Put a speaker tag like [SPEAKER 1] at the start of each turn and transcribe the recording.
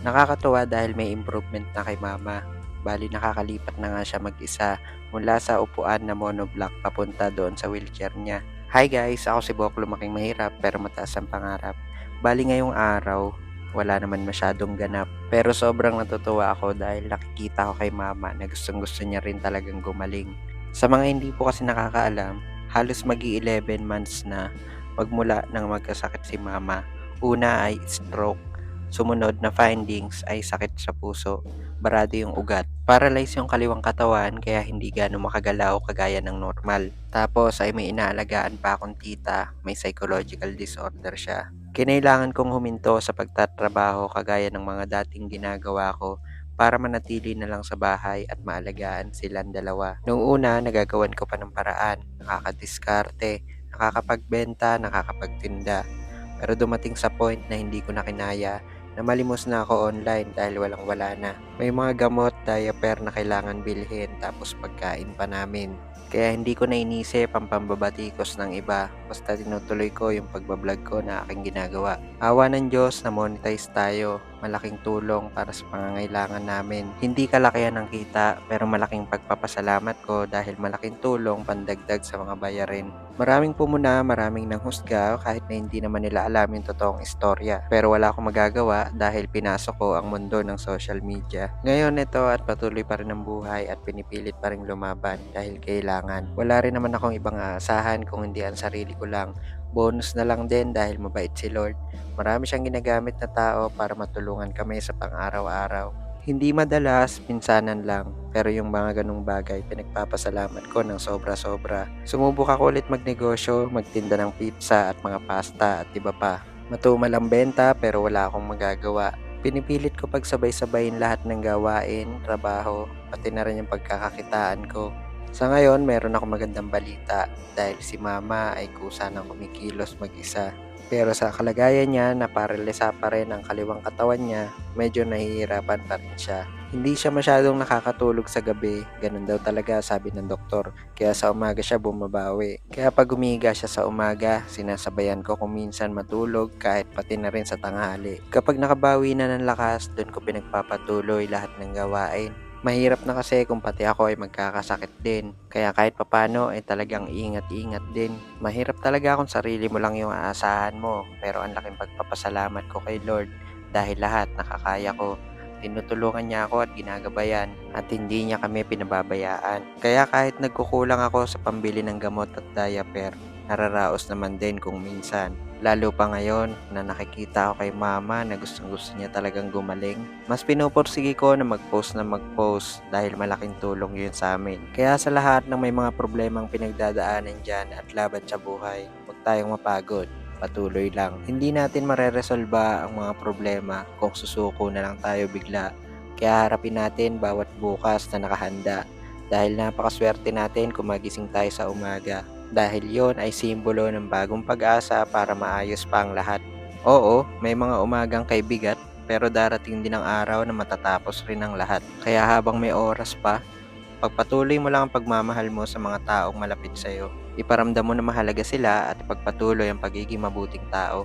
[SPEAKER 1] Nakakatuwa dahil may improvement na kay mama. Bali nakakalipat na nga siya mag-isa mula sa upuan na monoblock papunta doon sa wheelchair niya. Hi guys, ako si Bok, lumaking mahirap pero mataas ang pangarap. Bali ngayong araw, wala naman masyadong ganap. Pero sobrang natutuwa ako dahil nakikita ko kay mama na gustong gusto niya rin talagang gumaling. Sa mga hindi po kasi nakakaalam, halos magi 11 months na magmula nang magkasakit si mama. Una ay stroke. Sumunod na findings ay sakit sa puso, barado yung ugat, paralyze yung kaliwang katawan kaya hindi gaano makagalaw kagaya ng normal. Tapos ay may inaalagaan pa akong tita, may psychological disorder siya. Kinailangan kong huminto sa pagtatrabaho kagaya ng mga dating ginagawa ko para manatili na lang sa bahay at maalagaan silang dalawa. Noong una, nagagawan ko pa ng paraan, nakakadiskarte, nakakapagbenta, nakakapagtinda. Pero dumating sa point na hindi ko na kinaya na malimos na ako online dahil walang-wala na. May mga gamot, diaper na kailangan bilhin tapos pagkain pa namin. Kaya hindi ko na inisip ang pambabatikos ng iba, basta tinutuloy ko yung pagbablog ko na aking ginagawa. Awa ng Diyos na monetize tayo, malaking tulong para sa pangangailangan namin. Hindi kalakihan ng kita pero malaking pagpapasalamat ko dahil malaking tulong pandagdag sa mga bayarin. Maraming pumuna, maraming nanghusga kahit na hindi naman nila alam yung totoong istorya. Pero wala akong magagawa dahil pinasok ko ang mundo ng social media. Ngayon ito at patuloy pa rin ang buhay at pinipilit pa rin lumaban dahil kailangan. Wala rin naman akong ibang aasahan kung hindi ang sarili ko lang. Bonus na lang din dahil mabait si Lord. Marami siyang ginagamit na tao para matulungan kami sa pang-araw-araw. Hindi madalas, minsanan lang. Pero yung mga ganong bagay, pinagpapasalamat ko ng sobra-sobra. Sumubok ako ulit magnegosyo, magtinda ng pizza at mga pasta at iba pa. Matumal ang benta pero wala akong magagawa. Pinipilit ko pagsabay-sabayin lahat ng gawain, trabaho, pati na rin yung pagkakakitaan ko. Sa ngayon, meron ako magandang balita dahil si mama ay kusa ng kumikilos mag-isa. Pero sa kalagayan niya na paralisa pa rin ang kaliwang katawan niya, medyo nahihirapan pa rin siya. Hindi siya masyadong nakakatulog sa gabi, ganun daw talaga sabi ng doktor. Kaya sa umaga siya bumabawi. Kaya pag umiga siya sa umaga, sinasabayan ko kung minsan matulog kahit pati na rin sa tanghali. Kapag nakabawi na ng lakas, doon ko pinagpapatuloy lahat ng gawain. Mahirap na kasi kung pati ako ay magkakasakit din. Kaya kahit papano ay talagang ingat-ingat din. Mahirap talaga kung sarili mo lang yung aasahan mo. Pero ang laking pagpapasalamat ko kay Lord dahil lahat nakakaya ko. Tinutulungan niya ako at ginagabayan at hindi niya kami pinababayaan. Kaya kahit nagkukulang ako sa pambili ng gamot at diaper, nararaos naman din kung minsan. Lalo pa ngayon na nakikita ko kay mama na gustong gusto niya talagang gumaling. Mas pinupursige ko na mag-post dahil malaking tulong yun sa amin. Kaya sa lahat ng may mga problemang pinagdadaanan dyan at laban sa buhay, huwag tayong mapagod. Patuloy lang. Hindi natin mareresolba ang mga problema kung susuko na lang tayo bigla. Kaya harapin natin bawat bukas na nakahanda. Dahil napakaswerte natin kung magising tayo sa umaga. Dahil yon ay simbolo ng bagong pag-asa para maayos pa ang lahat. Oo, may mga umagang kaibigat, pero darating din ang araw na matatapos rin ang lahat. Kaya habang may oras pa, pagpatuloy mo lang ang pagmamahal mo sa mga taong malapit sa'yo. Iparamdam mo na mahalaga sila at ipagpatuloy ang pagiging mabuting tao.